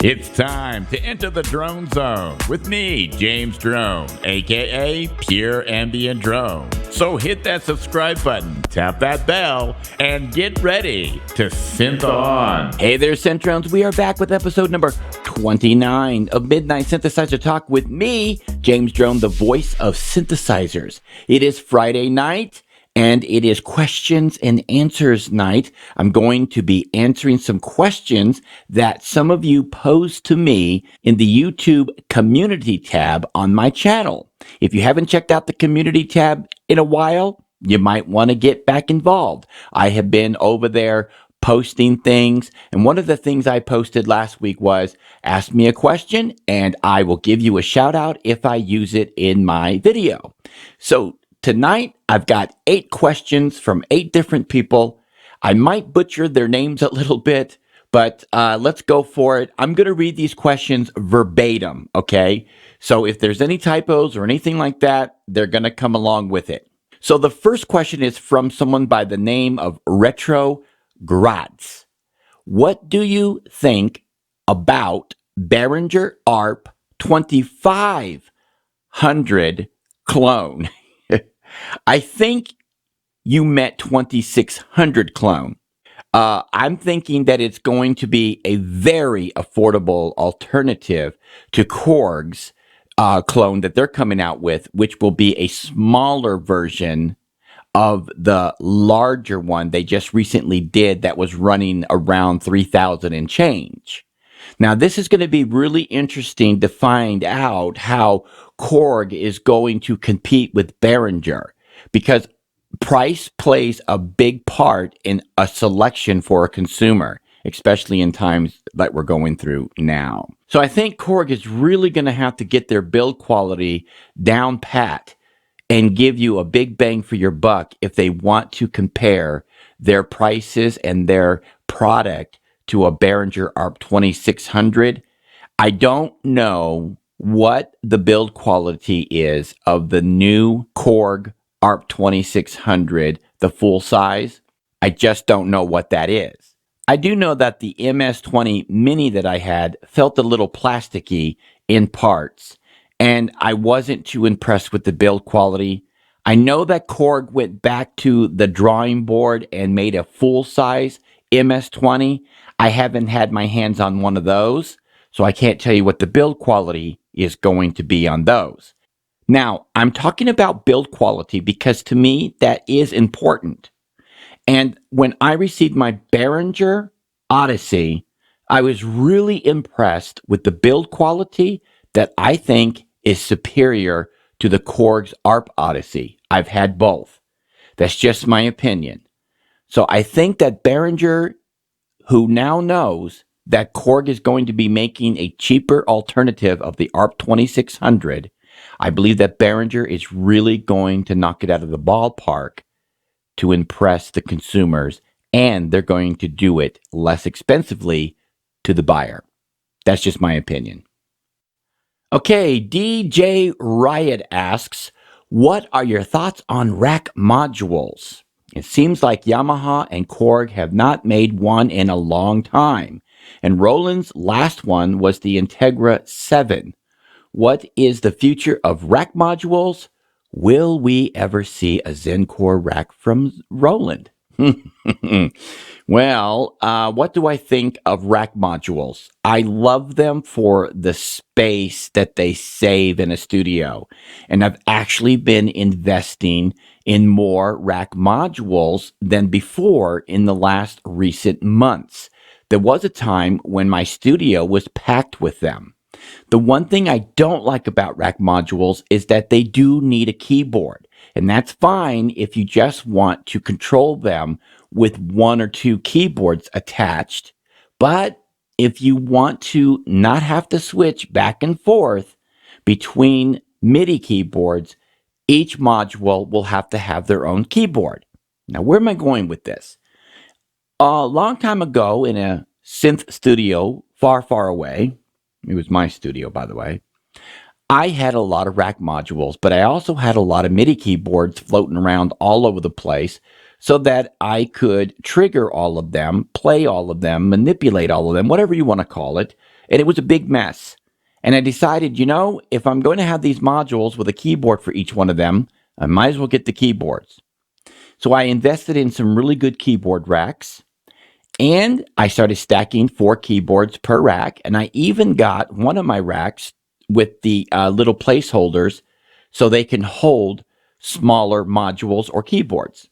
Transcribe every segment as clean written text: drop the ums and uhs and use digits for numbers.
It's time to enter the drone zone with me, James Drone, aka Pure Ambient Drone. So hit that subscribe button, tap that bell, and get ready to synth on. Hey there, Synth Drones. We are back with episode number 29 of Midnight Synthesizer Talk with me, James Drone, the voice of synthesizers. It is Friday night, and it is questions and answers night. I'm going to be answering some questions that some of you posed to me in the YouTube community tab on my channel. If you haven't checked out the community tab in a while, you might want to get back involved. I have been over there posting things, and one of the things I posted last week was ask me a question and I will give you a shout out if I use it in my video. So tonight, I've got 8 questions from 8 different people. I might butcher their names a little bit, but let's go for it. I'm going to read these questions verbatim, okay? So if there's any typos or anything like that, they're going to come along with it. So the first question is from someone by the name of Retro Graz. What do you think about Behringer ARP 2500 clone? I think you meant 2600 clone. I'm thinking that it's going to be a very affordable alternative to Korg's clone that they're coming out with, which will be a smaller version of the larger one they just recently did that was running around 3,000 and change. Now, this is going to be really interesting to find out how Korg is going to compete with Behringer, because price plays a big part in a selection for a consumer, especially in times that we're going through now. So I think Korg is really going to have to get their build quality down pat and give you a big bang for your buck if they want to compare their prices and their product to a Behringer ARP 2600. I don't know what the build quality is of the new Korg ARP 2600, the full size. I just don't know what that is. I do know that the MS-20 Mini that I had felt a little plasticky in parts, and I wasn't too impressed with the build quality. I know that Korg went back to the drawing board and made a full-size MS-20. I haven't had my hands on one of those, so I can't tell you what the build quality is going to be on those. Now, I'm talking about build quality because to me, that is important. And when I received my Behringer Odyssey, I was really impressed with the build quality that I think is superior to the Korg's ARP Odyssey. I've had both. That's just my opinion. So I think that Behringer, who now knows that Korg is going to be making a cheaper alternative of the ARP 2600, I believe that Behringer is really going to knock it out of the ballpark to impress the consumers, and they're going to do it less expensively to the buyer. That's just my opinion. Okay, DJ Riot asks, what are your thoughts on rack modules? It seems like Yamaha and Korg have not made one in a long time, and Roland's last one was the Integra 7. What is the future of rack modules? Will we ever see a Zencore rack from Roland? Well, what do I think of rack modules? I love them for the space that they save in a studio. And I've actually been investing in more rack modules than before in the last recent months. There was a time when my studio was packed with them. The one thing I don't like about rack modules is that they do need a keyboard. And that's fine if you just want to control them with 1 or 2 keyboards attached. But if you want to not have to switch back and forth between MIDI keyboards, each module will have to have their own keyboard. Now, where am I going with this? A long time ago in a synth studio far, far away, it was my studio, by the way, I had a lot of rack modules, but I also had a lot of MIDI keyboards floating around all over the place so that I could trigger all of them, play all of them, manipulate all of them, whatever you want to call it. And it was a big mess. And I decided, if I'm going to have these modules with a keyboard for each one of them, I might as well get the keyboards. So I invested in some really good keyboard racks, and I started stacking 4 keyboards per rack. And I even got one of my racks with the little placeholders so they can hold smaller modules or keyboards.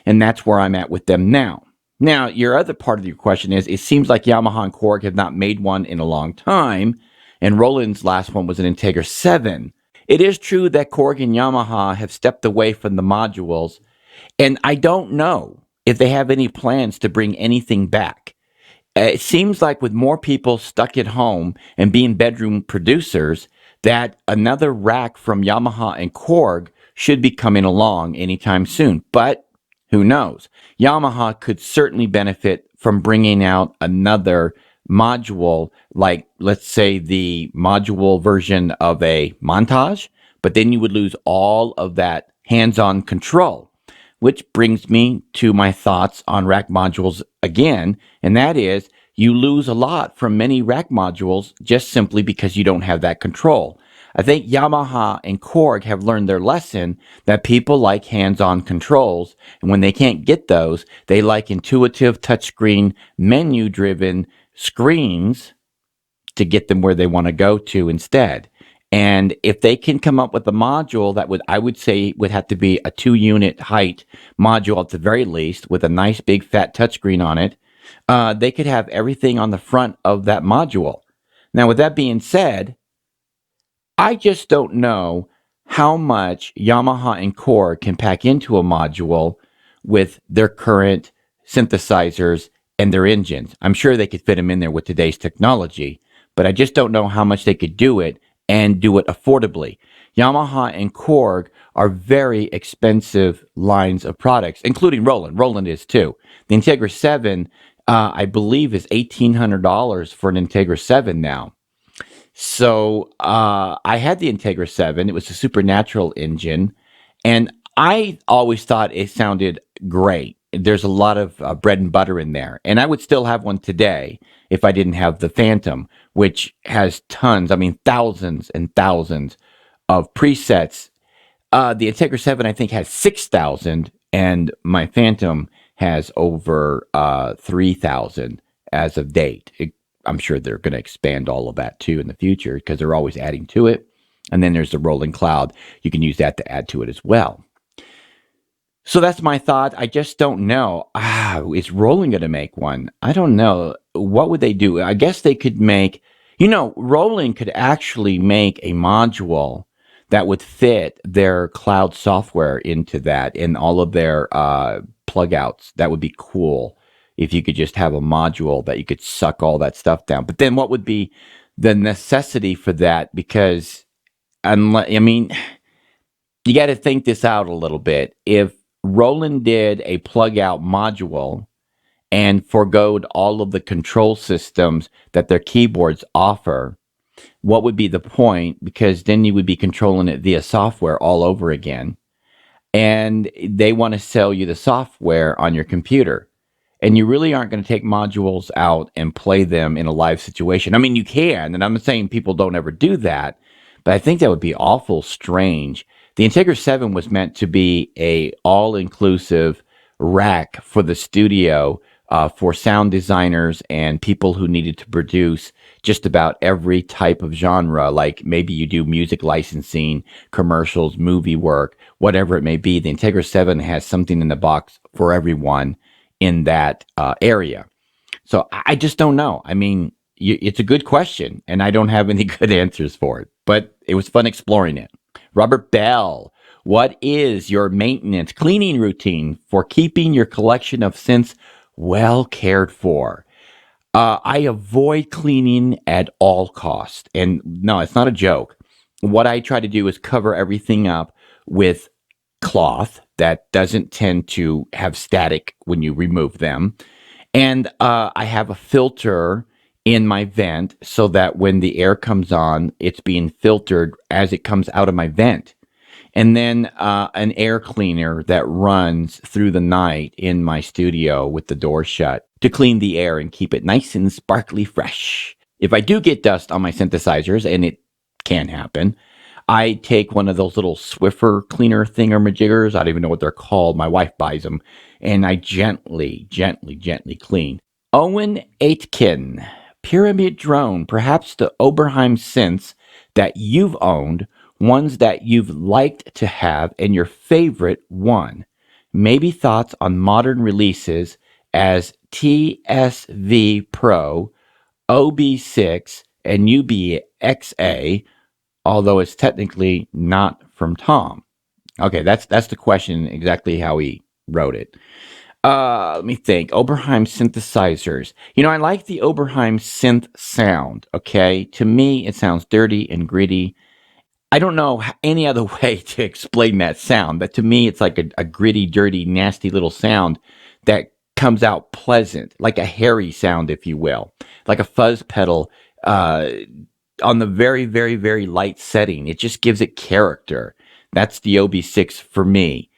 And that's where I'm at with them now. Now, your other part of your question is, it seems like Yamaha and Korg have not made one in a long time, and Roland's last one was an Integra 7. It is true that Korg and Yamaha have stepped away from the modules, and I don't know if they have any plans to bring anything back. It seems like with more people stuck at home and being bedroom producers, that another rack from Yamaha and Korg should be coming along anytime soon. But who knows? Yamaha could certainly benefit from bringing out another module, like, let's say, the module version of a montage, but then you would lose all of that hands-on control. Which brings me to my thoughts on rack modules again, and that is, you lose a lot from many rack modules just simply because you don't have that control. I think Yamaha and Korg have learned their lesson that people like hands-on controls, and when they can't get those, they like intuitive touchscreen, menu-driven screens to get them where they want to go to instead. And if they can come up with a module that I would say would have to be a 2-unit height module at the very least, with a nice big fat touchscreen on it, they could have everything on the front of that module. Now, with that being said, I just don't know how much Yamaha and Korg can pack into a module with their current synthesizers and their engines. I'm sure they could fit them in there with today's technology, but I just don't know how much they could do it and do it affordably. Yamaha and Korg are very expensive lines of products, including Roland. Roland is too. The Integra 7, I believe, is $1,800 for an Integra 7 now. So I had the Integra 7. It was a Supernatural engine, and I always thought it sounded great. There's a lot of bread and butter in there, and I would still have one today if I didn't have the Phantom, which has tons, thousands and thousands of presets. The Integra 7, I think, has 6,000, and my Phantom has over 3,000 as of date. I'm sure they're going to expand all of that too in the future because they're always adding to it. And then there's the rolling cloud. You can use that to add to it as well. So that's my thought. I just don't know. Is Roland going to make one? I don't know. What would they do? I guess they could make, Roland could actually make a module that would fit their cloud software into that and all of their plug outs. That would be cool if you could just have a module that you could suck all that stuff down. But then what would be the necessity for that? Because, you got to think this out a little bit. If Roland did a plug-out module and forgoed all of the control systems that their keyboards offer, what would be the point? Because then you would be controlling it via software all over again. And they want to sell you the software on your computer. And you really aren't going to take modules out and play them in a live situation. You can, and I'm not saying people don't ever do that, but I think that would be awful strange. The Integra 7 was meant to be a all-inclusive rack for the studio, for sound designers and people who needed to produce just about every type of genre, like maybe you do music licensing, commercials, movie work, whatever it may be. The Integra 7 has something in the box for everyone in that area. So I just don't know. It's a good question, and I don't have any good answers for it, but it was fun exploring it. Robert Bell, what is your maintenance cleaning routine for keeping your collection of synths well cared for? I avoid cleaning at all costs. And no, it's not a joke. What I try to do is cover everything up with cloth that doesn't tend to have static when you remove them. And I have a filter in my vent so that when the air comes on, it's being filtered as it comes out of my vent. and then an air cleaner that runs through the night in my studio with the door shut to clean the air and keep it nice and sparkly fresh. If I do get dust on my synthesizers, and it can happen, I take one of those little Swiffer cleaner thingamajiggers. I don't even know what they're called. My wife buys them. And I gently clean. Owen Aitken, Pyramid Drone, perhaps the Oberheim synths that you've owned, ones that you've liked to have, and your favorite one. Maybe thoughts on modern releases as TSV Pro, OB6, and UBXA, although it's technically not from Tom. Okay, that's the question, exactly how he wrote it. Let me think. Oberheim synthesizers. I like the Oberheim synth sound, okay? To me, it sounds dirty and gritty. I don't know any other way to explain that sound, but to me, it's like a gritty, dirty, nasty little sound that comes out pleasant, like a hairy sound, if you will, like a fuzz pedal on the very, very, very light setting. It just gives it character. That's the OB6 for me.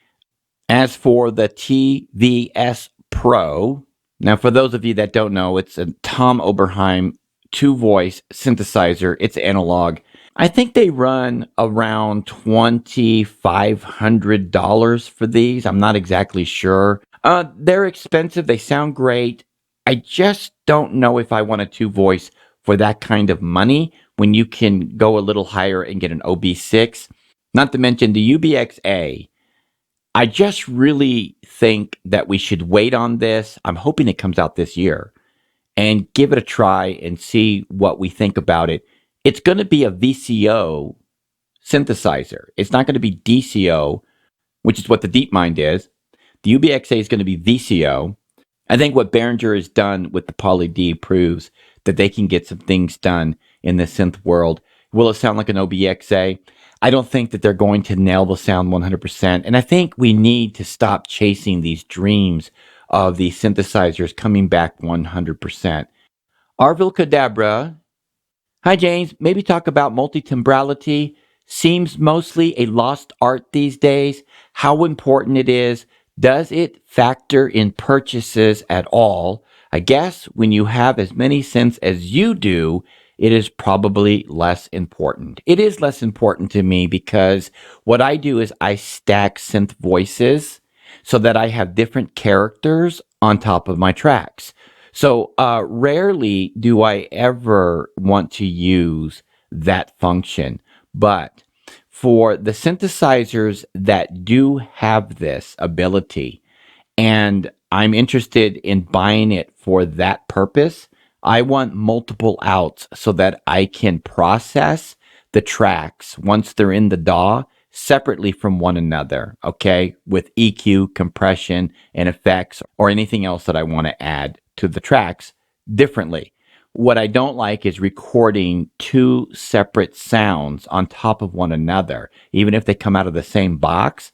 As for the TVS Pro, now for those of you that don't know, it's a Tom Oberheim 2-voice synthesizer. It's analog. I think they run around $2,500 for these. I'm not exactly sure. They're expensive. They sound great. I just don't know if I want a 2-voice for that kind of money when you can go a little higher and get an OB6. Not to mention the UBXA. I just really think that we should wait on this. I'm hoping it comes out this year and give it a try and see what we think about it. It's going to be a VCO synthesizer. It's not going to be DCO, which is what the DeepMind is. The UBXA is going to be VCO. I think what Behringer has done with the Poly D proves that they can get some things done in the synth world. Will it sound like an OBXA? I don't think that they're going to nail the sound 100%. And I think we need to stop chasing these dreams of these synthesizers coming back 100%. Arvil Kadabra. Hi, James. Maybe talk about multitimbrality. Seems mostly a lost art these days. How important it is. Does it factor in purchases at all? I guess when you have as many synths as you do, it is probably less important. It is less important to me because what I do is I stack synth voices so that I have different characters on top of my tracks. So rarely do I ever want to use that function. But for the synthesizers that do have this ability, and I'm interested in buying it for that purpose, I want multiple outs so that I can process the tracks once they're in the DAW separately from one another, okay, with EQ, compression, and effects, or anything else that I want to add to the tracks differently. What I don't like is recording two separate sounds on top of one another, even if they come out of the same box,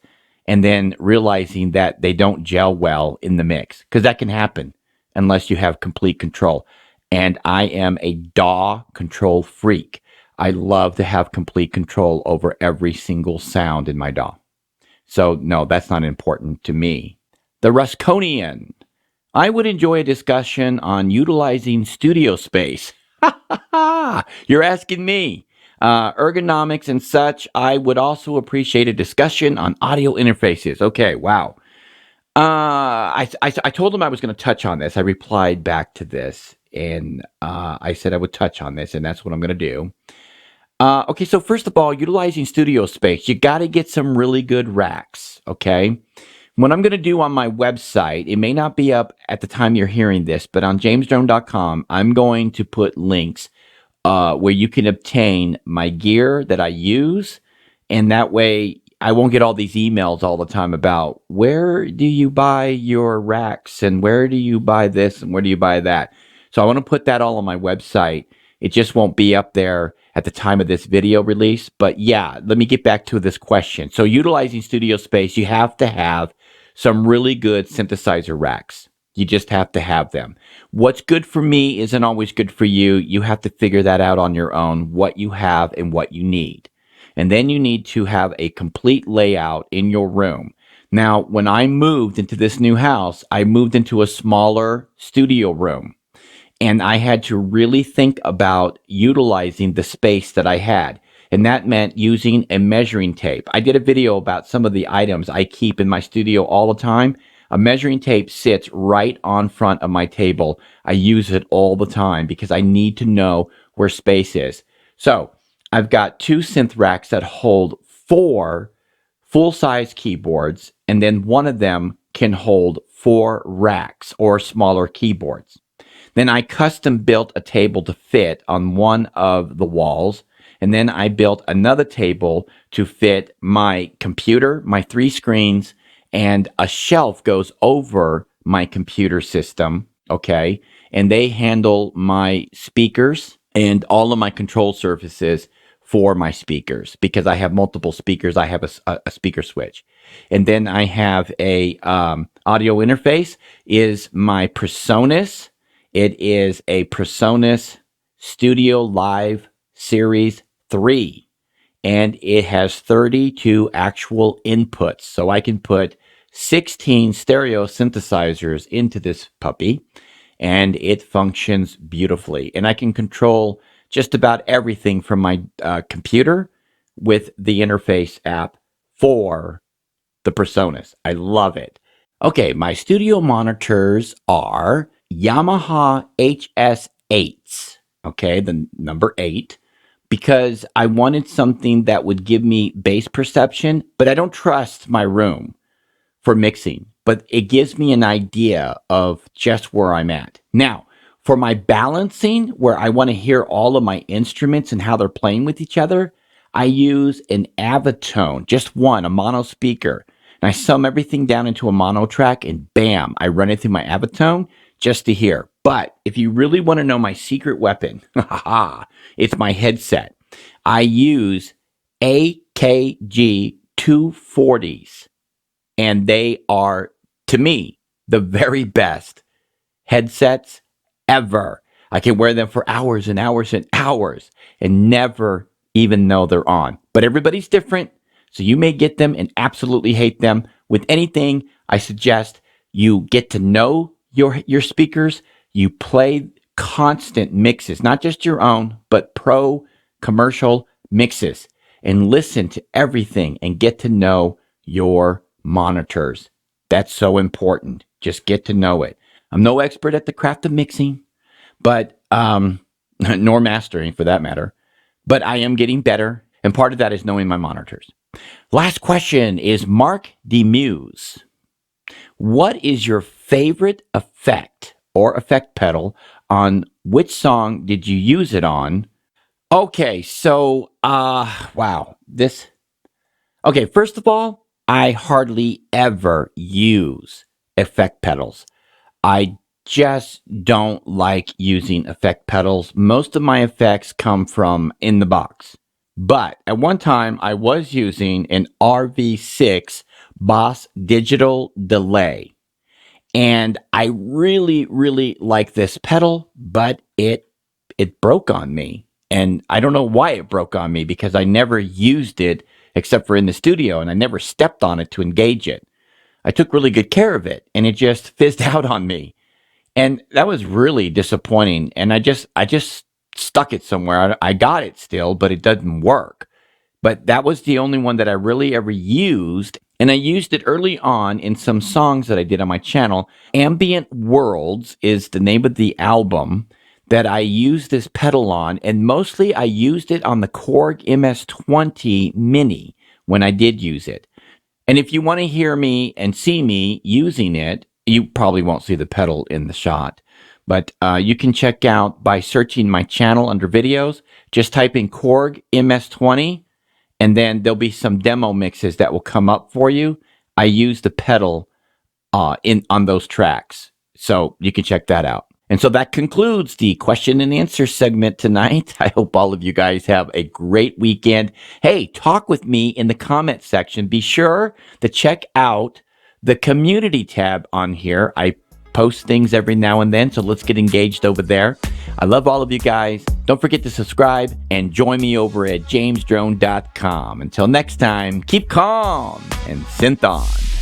and then realizing that they don't gel well in the mix, because that can happen unless you have complete control. And I am a DAW control freak. I love to have complete control over every single sound in my DAW. So no, that's not important to me. The Rusconian. I would enjoy a discussion on utilizing studio space. You're asking me. Ergonomics and such. I would also appreciate a discussion on audio interfaces. Okay, wow. I told him I was going to touch on this. I replied back to this, and I said I would touch on this, and that's what I'm going to do. Okay, so first of all, utilizing studio space, you got to get some really good racks, okay? What I'm going to do on my website, it may not be up at the time you're hearing this, but on jamesdrone.com, I'm going to put links where you can obtain my gear that I use, and that way I won't get all these emails all the time about where do you buy your racks and where do you buy this and where do you buy that. So I want to put that all on my website. It just won't be up there at the time of this video release. But yeah, let me get back to this question. So utilizing studio space, you have to have some really good synthesizer racks. You just have to have them. What's good for me isn't always good for you. You have to figure that out on your own, what you have and what you need. And then you need to have a complete layout in your room. Now, when I moved into this new house, I moved into a smaller studio room. And I had to really think about utilizing the space that I had. And that meant using a measuring tape. I did a video about some of the items I keep in my studio all the time. A measuring tape sits right on front of my table. I use it all the time because I need to know where space is. So I've got 2 synth racks that hold 4 full-size keyboards, and then one of them can hold 4 racks or smaller keyboards. Then I custom built a table to fit on one of the walls. And then I built another table to fit my computer, my 3 screens, and a shelf goes over my computer system. Okay. And they handle my speakers and all of my control surfaces for my speakers because I have multiple speakers. I have a speaker switch. And then I have a audio interface is my Presonus. It is a Presonus Studio Live Series 3, and it has 32 actual inputs. So I can put 16 stereo synthesizers into this puppy, and it functions beautifully. And I can control just about everything from my computer with the interface app for the Presonus. I love it. Okay, my studio monitors are Yamaha HS8s, okay, the number 8, because I wanted something that would give me bass perception, but I don't trust my room for mixing, but it gives me an idea of just where I'm at. Now, for my balancing, where I want to hear all of my instruments and how they're playing with each other, I use an Avitone, just one, a mono speaker. And I sum everything down into a mono track and bam, I run it through my Avitone just to hear. But if you really want to know my secret weapon, it's my headset. I use AKG 240s, and they are, to me, the very best headsets ever. I can wear them for hours and hours and hours and never even know they're on. But everybody's different, so you may get them and absolutely hate them. With anything, I suggest you get to know your speakers. You play constant mixes, not just your own, but pro commercial mixes, and listen to everything and get to know your monitors. That's so important. Just get to know it. I'm no expert at the craft of mixing, but nor mastering for that matter, but I am getting better, and part of that is knowing my monitors. Last question is Mark DeMuse. What is your favorite effect or effect pedal? On which song did you use it on? Okay, so wow. Okay, first of all, I hardly ever use effect pedals. I just don't like using effect pedals. Most of my effects come from in the box. But at one time, I was using an RV6 Boss digital delay. And I really, really like this pedal, but it broke on me. And I don't know why it broke on me because I never used it except for in the studio, and I never stepped on it to engage it. I took really good care of it, and it just fizzed out on me. And that was really disappointing. And I just stuck it somewhere. I got it still, but it doesn't work. But that was the only one that I really ever used. And I used it early on in some songs that I did on my channel. Ambient Worlds is the name of the album that I used this pedal on. And mostly I used it on the Korg MS-20 Mini when I did use it. And if you want to hear me and see me using it, you probably won't see the pedal in the shot. But you can check out by searching my channel under videos. Just type in Korg MS-20. And then there'll be some demo mixes that will come up for you. I use the pedal on those tracks. So you can check that out. And so that concludes the question and answer segment tonight. I hope all of you guys have a great weekend. Hey, talk with me in the comment section. Be sure to check out the community tab on here. I post things every now and then, so let's get engaged over there. I love all of you guys. Don't forget to subscribe and join me over at jamesdrone.com. Until next time, keep calm and synth on.